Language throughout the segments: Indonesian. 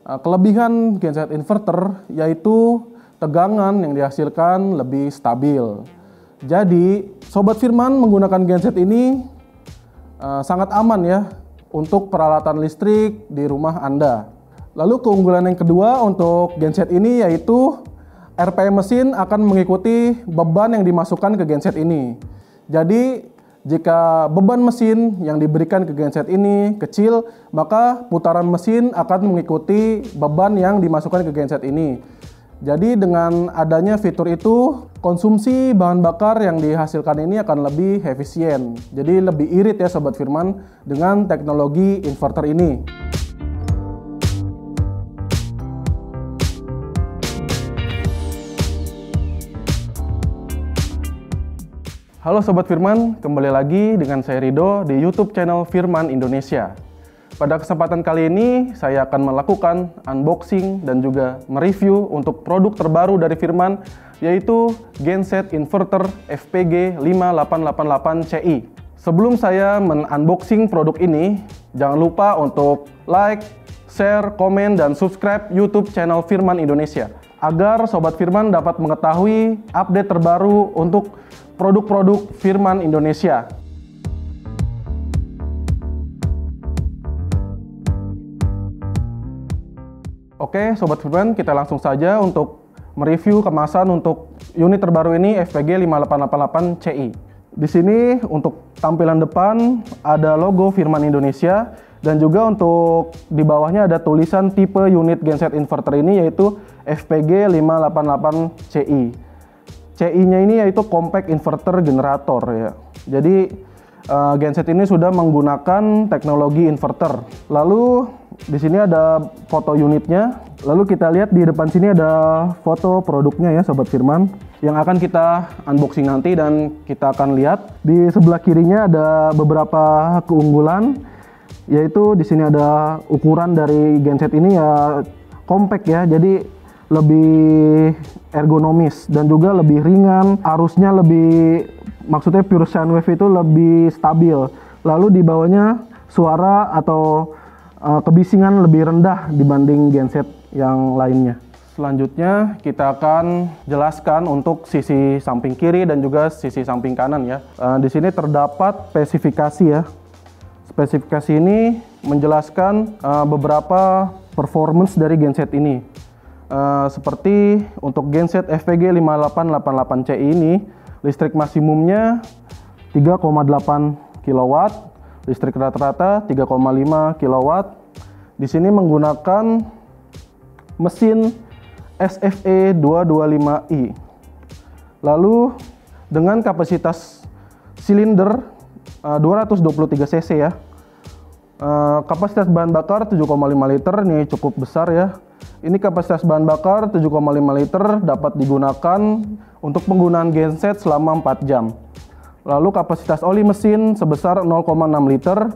Kelebihan genset inverter yaitu tegangan yang dihasilkan lebih stabil. Jadi, Sobat Firman menggunakan genset ini sangat aman ya untuk peralatan listrik di rumah Anda. Lalu keunggulan yang kedua untuk genset ini yaitu RPM mesin akan mengikuti beban yang dimasukkan ke genset ini. Jadi, jika beban mesin yang diberikan ke genset ini kecil, maka putaran mesin akan mengikuti beban yang dimasukkan ke genset ini. Jadi dengan adanya fitur itu, konsumsi bahan bakar yang dihasilkan ini akan lebih efisien. Jadi lebih irit ya Sobat Firman dengan teknologi inverter ini. Halo Sobat Firman, kembali lagi dengan saya Rido di YouTube channel Firman Indonesia. Pada kesempatan kali ini, saya akan melakukan unboxing dan juga mereview untuk produk terbaru dari Firman, yaitu genset inverter FPG 5888CI. Sebelum saya men-unboxing produk ini, jangan lupa untuk like, share, komen, dan subscribe YouTube channel Firman Indonesia, agar Sobat Firman dapat mengetahui update terbaru untuk produk-produk Firman Indonesia. Oke, Sobat Firman, kita langsung saja untuk mereview kemasan untuk unit terbaru ini FPG 5888CI. Di sini untuk tampilan depan ada logo Firman Indonesia dan juga untuk di bawahnya ada tulisan tipe unit genset inverter ini yaitu FPG 5888CI. CI-nya ini yaitu Compact Inverter Generator ya. Jadi genset ini sudah menggunakan teknologi inverter. Lalu di sini ada foto unitnya. Lalu kita lihat di depan sini ada foto produknya ya Sobat Firman yang akan kita unboxing nanti dan kita akan lihat. Di sebelah kirinya ada beberapa keunggulan, yaitu di sini ada ukuran dari genset ini ya compact ya. Jadi lebih ergonomis dan juga lebih ringan, arusnya lebih, maksudnya pure sine wave itu lebih stabil. Lalu di bawahnya suara atau kebisingan lebih rendah dibanding genset yang lainnya. Selanjutnya kita akan jelaskan untuk sisi samping kiri dan juga sisi samping kanan ya. Di sini terdapat spesifikasi ya. Spesifikasi ini menjelaskan beberapa performance dari genset ini. Seperti untuk genset FPG 5888CI ini, listrik maksimumnya 3,8 kW, listrik rata-rata 3,5 kW. Di sini menggunakan mesin SFE 225i. Lalu dengan kapasitas silinder 223 cc ya. Kapasitas bahan bakar 7,5 liter, ini cukup besar ya. Ini kapasitas bahan bakar 7,5 liter dapat digunakan untuk penggunaan genset selama 4 jam. Lalu kapasitas oli mesin sebesar 0,6 liter,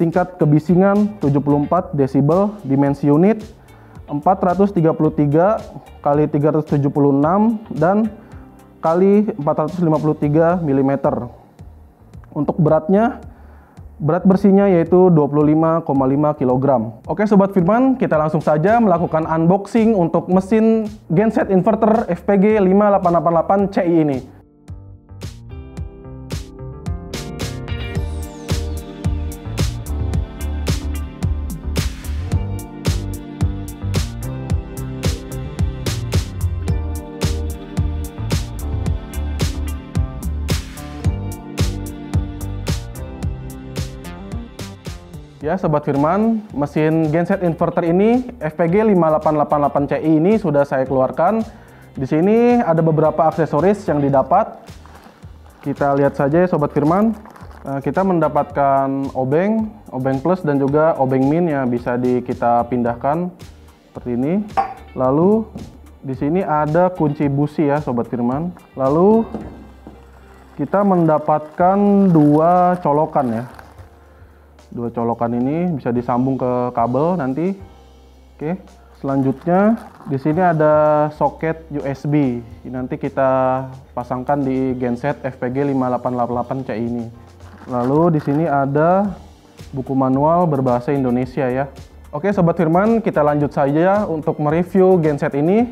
tingkat kebisingan 74 desibel, dimensi unit 433 kali 376 dan kali 453 mm. Untuk berat bersihnya yaitu 25,5 kg. Oke Sobat Firman, kita langsung saja melakukan unboxing untuk mesin genset inverter FPG 5888CI ini. Ya Sobat Firman, mesin genset inverter ini FPG 5888CI ini sudah saya keluarkan. Di sini ada beberapa aksesoris yang didapat. Kita lihat saja ya Sobat Firman. Kita mendapatkan obeng plus dan juga obeng min yang bisa kita pindahkan seperti ini. Lalu di sini ada kunci busi ya Sobat Firman. Lalu kita mendapatkan dua colokan ya. Dua colokan ini bisa disambung ke kabel nanti. Oke. Selanjutnya di sini ada soket USB. Nanti kita pasangkan di genset FPG 5888CI ini. Lalu di sini ada buku manual berbahasa Indonesia ya. Oke Sobat Firman, kita lanjut saja untuk mereview genset ini.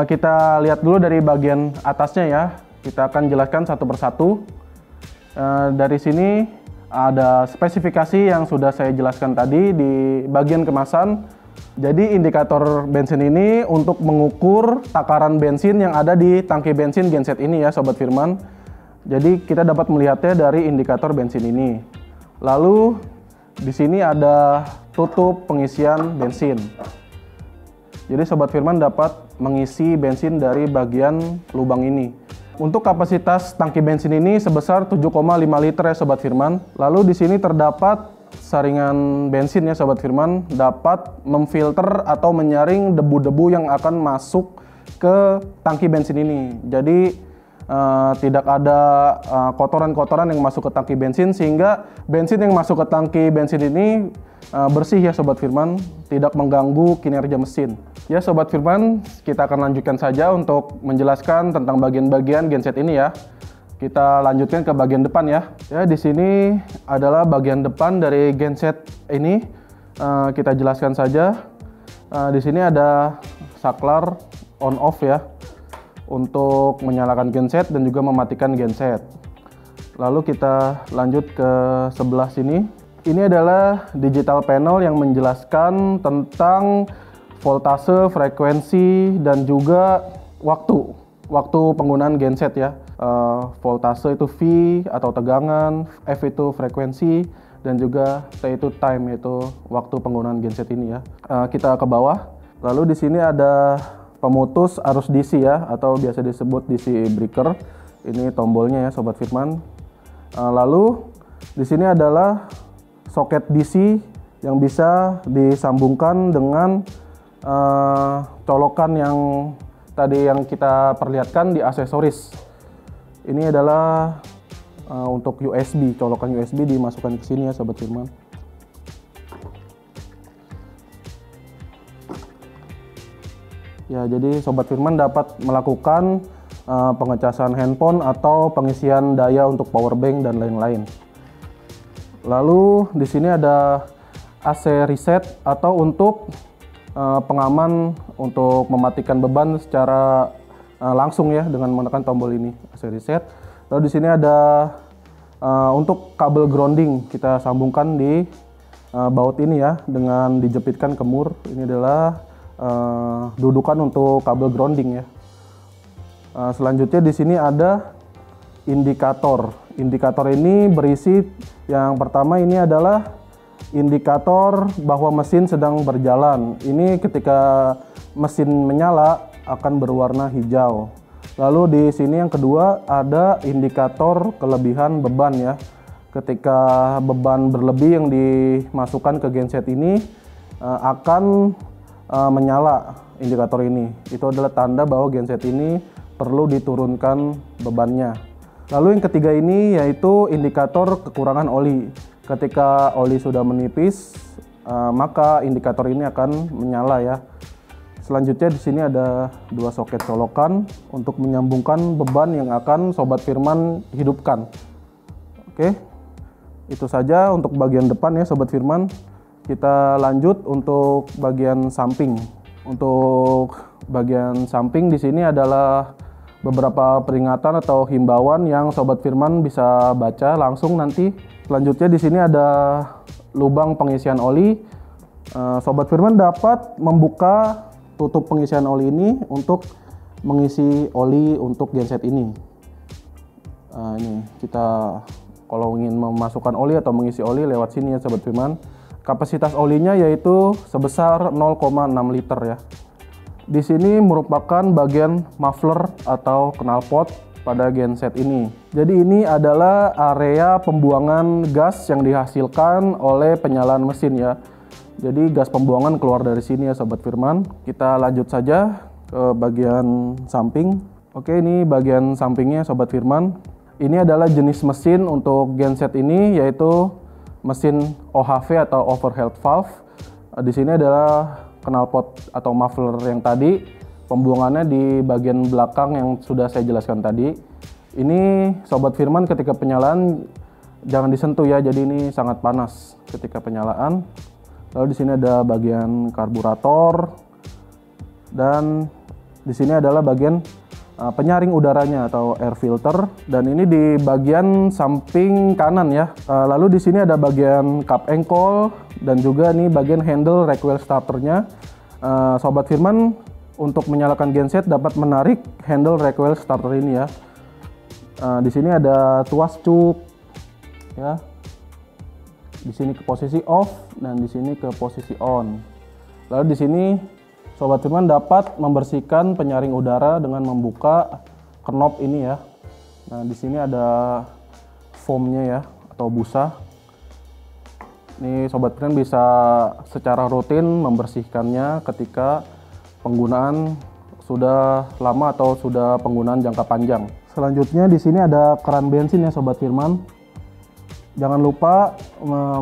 Kita lihat dulu dari bagian atasnya ya. Kita akan jelaskan satu persatu. Dari sini ada spesifikasi yang sudah saya jelaskan tadi di bagian kemasan. Jadi indikator bensin ini untuk mengukur takaran bensin yang ada di tangki bensin genset ini ya Sobat Firman. Jadi kita dapat melihatnya dari indikator bensin ini. Lalu di sini ada tutup pengisian bensin. Jadi Sobat Firman dapat mengisi bensin dari bagian lubang ini. Untuk kapasitas tangki bensin ini sebesar 7,5 liter ya Sobat Firman. Lalu di sini terdapat saringan bensin ya Sobat Firman, dapat memfilter atau menyaring debu-debu yang akan masuk ke tangki bensin ini. Jadi tidak ada kotoran-kotoran yang masuk ke tangki bensin, sehingga bensin yang masuk ke tangki bensin ini bersih ya Sobat Firman, tidak mengganggu kinerja mesin. Ya Sobat Firman, kita akan lanjutkan saja untuk menjelaskan tentang bagian-bagian genset ini ya. Kita lanjutkan ke bagian depan ya. Ya, di sini adalah bagian depan dari genset ini. Kita jelaskan saja. Di sini ada saklar on off ya, untuk menyalakan genset dan juga mematikan genset. Lalu kita lanjut ke sebelah sini. Ini adalah digital panel yang menjelaskan tentang voltase, frekuensi, dan juga waktu penggunaan genset ya. Voltase itu V atau tegangan, F itu frekuensi, dan juga T itu time, yaitu waktu penggunaan genset ini ya. Kita ke bawah. Lalu di sini ada pemutus arus DC ya, atau biasa disebut DC breaker. Ini tombolnya ya Sobat Firman. Lalu di sini adalah soket DC yang bisa disambungkan dengan colokan yang tadi yang kita perlihatkan di aksesoris. Ini adalah untuk USB, colokan USB dimasukkan ke sini ya Sobat Firman. Ya, jadi Sobat Firman dapat melakukan pengecasan handphone atau pengisian daya untuk power bank dan lain-lain. Lalu di sini ada AC reset atau untuk pengaman untuk mematikan beban secara langsung ya dengan menekan tombol ini, AC reset. Lalu di sini ada untuk kabel grounding, kita sambungkan di baut ini ya dengan dijepitkan ke mur. Ini adalah dudukan untuk kabel grounding ya. Selanjutnya di sini ada indikator. Indikator ini berisi, yang pertama ini adalah indikator bahwa mesin sedang berjalan. Ini ketika mesin menyala akan berwarna hijau. Lalu di sini yang kedua ada indikator kelebihan beban ya. Ketika beban berlebih yang dimasukkan ke genset ini akan menyala indikator ini. Itu adalah tanda bahwa genset ini perlu diturunkan bebannya. Lalu yang ketiga ini yaitu indikator kekurangan oli. Ketika oli sudah menipis, maka indikator ini akan menyala ya. Selanjutnya di sini ada dua soket colokan untuk menyambungkan beban yang akan Sobat Firman hidupkan. Oke, itu saja untuk bagian depan ya Sobat Firman. Kita lanjut untuk bagian samping. Untuk bagian samping di sini adalah beberapa peringatan atau himbauan yang Sobat Firman bisa baca langsung nanti. Selanjutnya di sini ada lubang pengisian oli. Sobat Firman dapat membuka tutup pengisian oli ini untuk mengisi oli untuk genset ini. Ini kita kalau ingin memasukkan oli atau mengisi oli lewat sini ya Sobat Firman. Kapasitas olinya yaitu sebesar 0,6 liter ya. Di sini merupakan bagian muffler atau knalpot pada genset ini. Jadi ini adalah area pembuangan gas yang dihasilkan oleh penyalaan mesin ya. Jadi gas pembuangan keluar dari sini ya Sobat Firman. Kita lanjut saja ke bagian samping. Oke, ini bagian sampingnya Sobat Firman. Ini adalah jenis mesin untuk genset ini yaitu mesin OHV atau overhead valve. Di sini adalah knalpot atau muffler yang tadi, pembuangannya di bagian belakang yang sudah saya jelaskan tadi. Ini Sobat Firman ketika penyalaan jangan disentuh ya, jadi ini sangat panas ketika penyalaan. Lalu di sini ada bagian karburator, dan di sini adalah bagian penyaring udaranya atau air filter, dan ini di bagian samping kanan ya. Lalu di sini ada bagian cup ankle dan juga nih bagian handle recoil starternya. Sobat Firman, untuk menyalakan genset dapat menarik handle recoil starter ini ya. Di sini ada tuas cup ya. Di sini ke posisi off dan di sini ke posisi on. Lalu di sini Sobat Firman dapat membersihkan penyaring udara dengan membuka knob ini ya. Nah, di sini ada foamnya ya atau busa. Ini Sobat Firman bisa secara rutin membersihkannya ketika penggunaan sudah lama atau sudah penggunaan jangka panjang. Selanjutnya di sini ada keran bensin ya Sobat Firman. Jangan lupa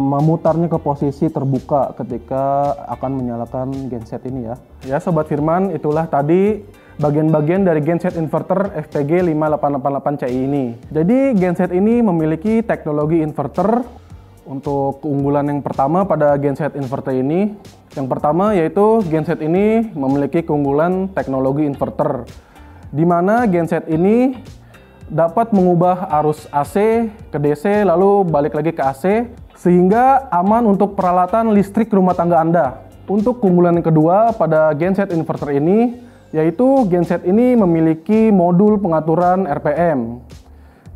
memutarnya ke posisi terbuka ketika akan menyalakan genset ini ya. Ya Sobat Firman, itulah tadi bagian-bagian dari genset inverter FPG 5888CI ini. Jadi genset ini memiliki teknologi inverter. Untuk keunggulan yang pertama pada genset inverter ini, yang pertama yaitu genset ini memiliki keunggulan teknologi inverter, di mana genset ini dapat mengubah arus AC ke DC lalu balik lagi ke AC sehingga aman untuk peralatan listrik rumah tangga Anda. Untuk keunggulan yang kedua pada genset inverter ini yaitu genset ini memiliki modul pengaturan RPM.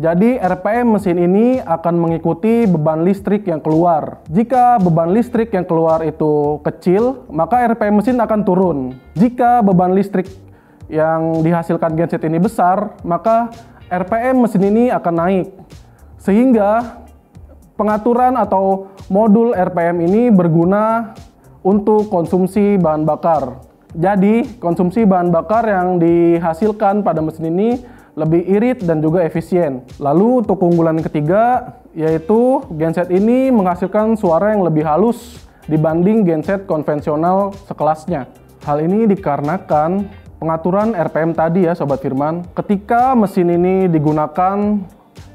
Jadi RPM mesin ini akan mengikuti beban listrik yang keluar. Jika beban listrik yang keluar itu kecil, maka RPM mesin akan turun. Jika beban listrik yang dihasilkan genset ini besar, maka RPM mesin ini akan naik, sehingga pengaturan atau modul RPM ini berguna untuk konsumsi bahan bakar. Jadi konsumsi bahan bakar yang dihasilkan pada mesin ini lebih irit dan juga efisien. Lalu untuk keunggulan yang ketiga yaitu genset ini menghasilkan suara yang lebih halus dibanding genset konvensional sekelasnya. Hal ini dikarenakan pengaturan RPM tadi ya Sobat Firman. Ketika mesin ini digunakan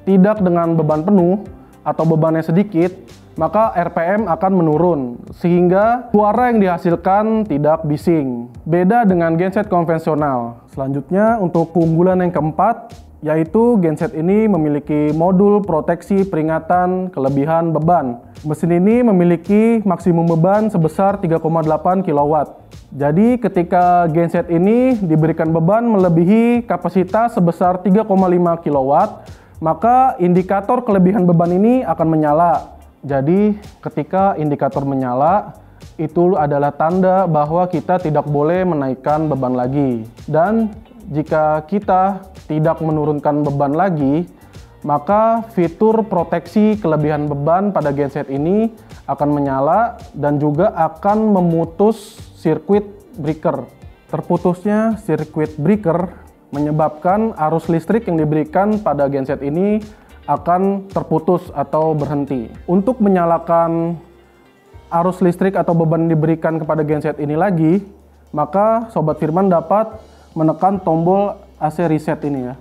tidak dengan beban penuh atau bebannya sedikit, maka RPM akan menurun sehingga suara yang dihasilkan tidak bising. Beda dengan genset konvensional. Selanjutnya untuk keunggulan yang keempat yaitu genset ini memiliki modul proteksi peringatan kelebihan beban. Mesin ini memiliki maksimum beban sebesar 3,8 kW. Jadi ketika genset ini diberikan beban melebihi kapasitas sebesar 3,5 kW, maka indikator kelebihan beban ini akan menyala. Jadi ketika indikator menyala, itu adalah tanda bahwa kita tidak boleh menaikkan beban lagi. Dan jika kita tidak menurunkan beban lagi, maka fitur proteksi kelebihan beban pada genset ini akan menyala dan juga akan memutus sirkuit breaker. Terputusnya sirkuit breaker menyebabkan arus listrik yang diberikan pada genset ini akan terputus atau berhenti. Untuk menyalakan arus listrik atau beban diberikan kepada genset ini lagi, maka Sobat Firman dapat menekan tombol AC reset ini ya.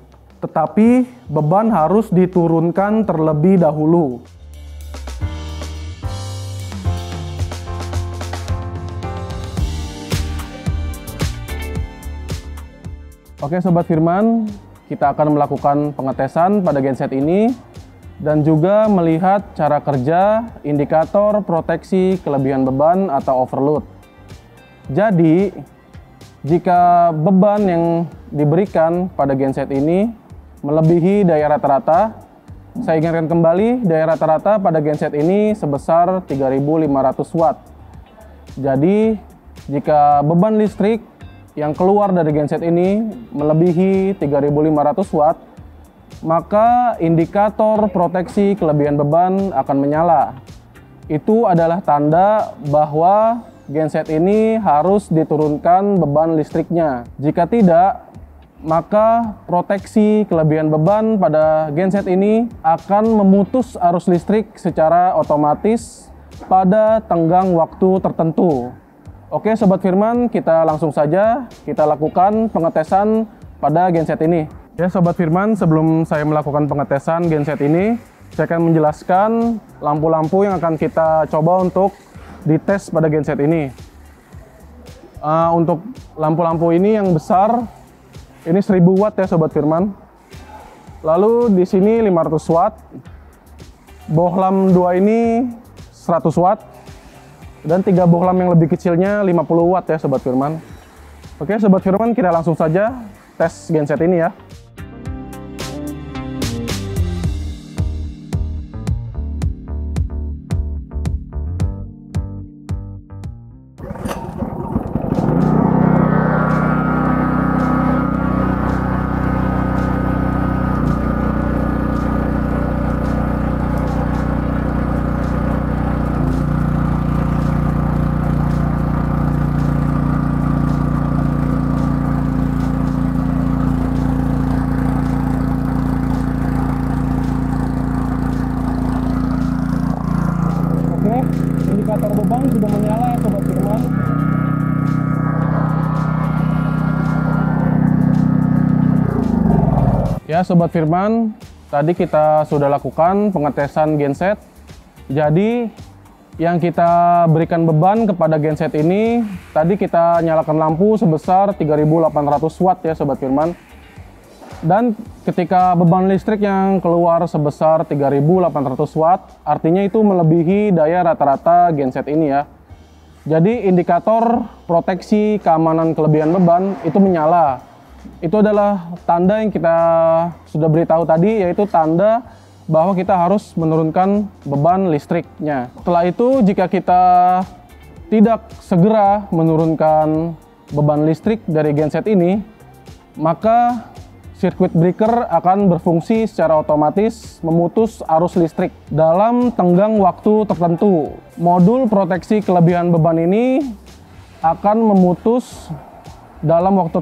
Tetapi beban harus diturunkan terlebih dahulu. Oke Sobat Firman, kita akan melakukan pengetesan pada genset ini dan juga melihat cara kerja indikator proteksi kelebihan beban atau overload. Jadi, jika beban yang diberikan pada genset ini melebihi daya rata-rata, saya ingatkan kembali daya rata-rata pada genset ini sebesar 3.500 watt. Jadi, jika beban listrik yang keluar dari genset ini melebihi 3.500 watt, maka indikator proteksi kelebihan beban akan menyala. Itu adalah tanda bahwa genset ini harus diturunkan beban listriknya. Jika tidak, maka proteksi kelebihan beban pada genset ini akan memutus arus listrik secara otomatis pada tenggang waktu tertentu. Oke Sobat Firman, kita langsung saja kita lakukan pengetesan pada genset ini. Ya Sobat Firman, sebelum saya melakukan pengetesan genset ini, saya akan menjelaskan lampu-lampu yang akan kita coba untuk dites pada genset ini. Untuk lampu-lampu ini yang besar, ini 1000 watt ya Sobat Firman. Lalu di sini 500 watt. Bohlam 2 ini 100 watt. Dan 3 bohlam yang lebih kecilnya 50 watt ya Sobat Firman. Oke Sobat Firman, kita langsung saja tes genset ini ya. Indikator beban sudah menyala ya Sobat Firman. Ya Sobat Firman, tadi kita sudah lakukan pengetesan genset. Jadi yang kita berikan beban kepada genset ini, tadi kita nyalakan lampu sebesar 3800 watt ya Sobat Firman. Dan ketika beban listrik yang keluar sebesar 3800 watt, artinya itu melebihi daya rata-rata genset ini ya. Jadi indikator proteksi keamanan kelebihan beban itu menyala. Itu adalah tanda yang kita sudah beritahu tadi, yaitu tanda bahwa kita harus menurunkan beban listriknya. Setelah itu, jika kita tidak segera menurunkan beban listrik dari genset ini, maka circuit breaker akan berfungsi secara otomatis memutus arus listrik dalam tenggang waktu tertentu. Modul proteksi kelebihan beban ini akan memutus dalam waktu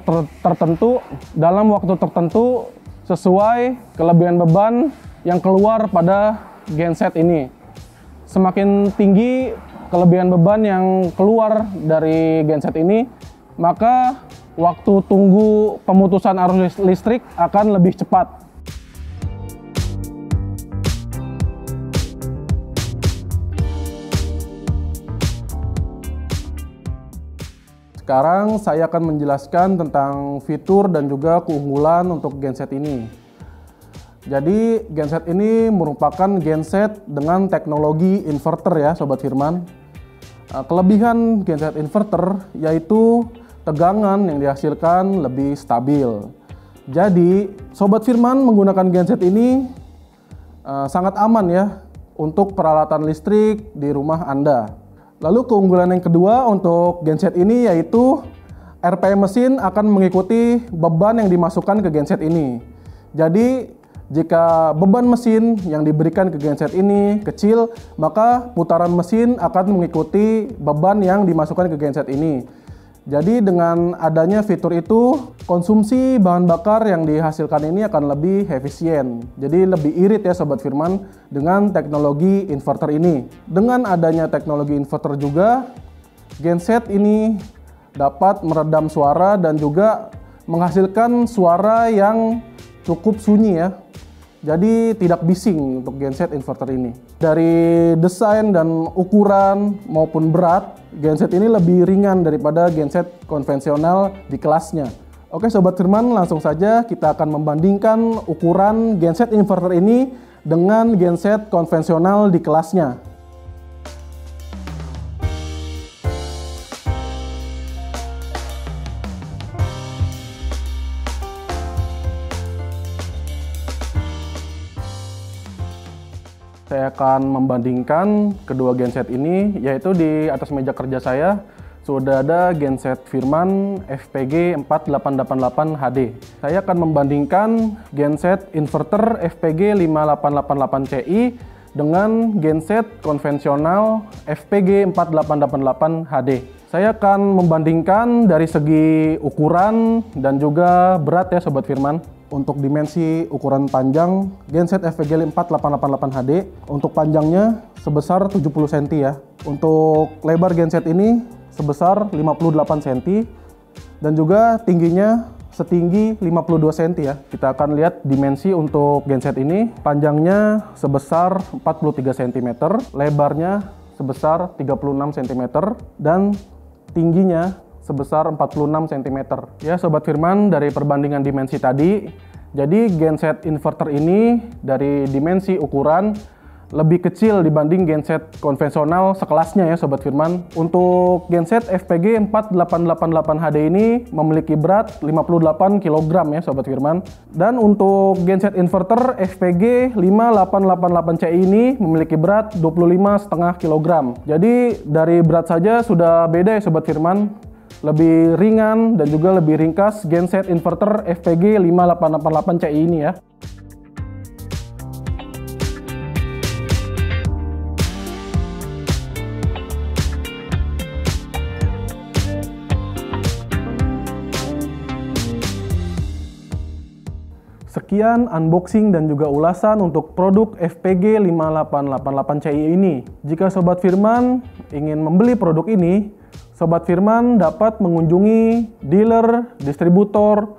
tertentu sesuai kelebihan beban yang keluar pada genset ini. Semakin tinggi kelebihan beban yang keluar dari genset ini, maka waktu tunggu pemutusan arus listrik akan lebih cepat. Sekarang saya akan menjelaskan tentang fitur dan juga keunggulan untuk genset ini. Jadi genset ini merupakan genset dengan teknologi inverter ya Sobat Firman. Kelebihan genset inverter yaitu tegangan yang dihasilkan lebih stabil. Jadi Sobat Firman menggunakan genset ini sangat aman ya untuk peralatan listrik di rumah Anda. Lalu keunggulan yang kedua untuk genset ini yaitu RPM mesin akan mengikuti beban yang dimasukkan ke genset ini. Jadi jika beban mesin yang diberikan ke genset ini kecil, maka putaran mesin akan mengikuti beban yang dimasukkan ke genset ini. Jadi dengan adanya fitur itu, konsumsi bahan bakar yang dihasilkan ini akan lebih efisien. Jadi lebih irit ya Sobat Firman dengan teknologi inverter ini. Dengan adanya teknologi inverter juga, genset ini dapat meredam suara dan juga menghasilkan suara yang cukup sunyi ya. Jadi tidak bising untuk genset inverter ini. Dari desain dan ukuran maupun berat, genset ini lebih ringan daripada genset konvensional di kelasnya. Oke Sobat Firman, langsung saja kita akan membandingkan ukuran genset inverter ini dengan genset konvensional di kelasnya. Saya akan membandingkan kedua genset ini, yaitu di atas meja kerja saya sudah ada genset Firman FPG 4888 HD. Saya akan membandingkan genset inverter FPG 5888 Ci dengan genset konvensional FPG 4888 HD. Saya akan membandingkan dari segi ukuran dan juga berat ya Sobat Firman. Untuk dimensi ukuran panjang genset FPG 4888 HD untuk panjangnya sebesar 70 cm ya. Untuk lebar genset ini sebesar 58 cm dan juga tingginya setinggi 52 cm ya. Kita akan lihat dimensi untuk genset ini. Panjangnya sebesar 43 cm, lebarnya sebesar 36 cm dan tingginya sebesar 46 cm. Ya Sobat Firman, dari perbandingan dimensi tadi, jadi genset inverter ini dari dimensi ukuran lebih kecil dibanding genset konvensional sekelasnya ya Sobat Firman. Untuk genset FPG 4888HD ini memiliki berat 58 kg ya Sobat Firman. Dan untuk genset inverter FPG 5888CI ini memiliki berat 25,5 kg. Jadi dari berat saja sudah beda ya Sobat Firman. Lebih ringan dan juga lebih ringkas genset inverter FPG 5888CI ini ya. Sekian unboxing dan juga ulasan untuk produk FPG 5888CI ini. Jika Sobat Firman ingin membeli produk ini, Sobat Firman dapat mengunjungi dealer, distributor,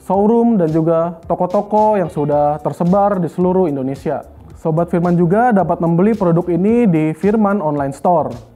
showroom, dan juga toko-toko yang sudah tersebar di seluruh Indonesia. Sobat Firman juga dapat membeli produk ini di Firman Online Store.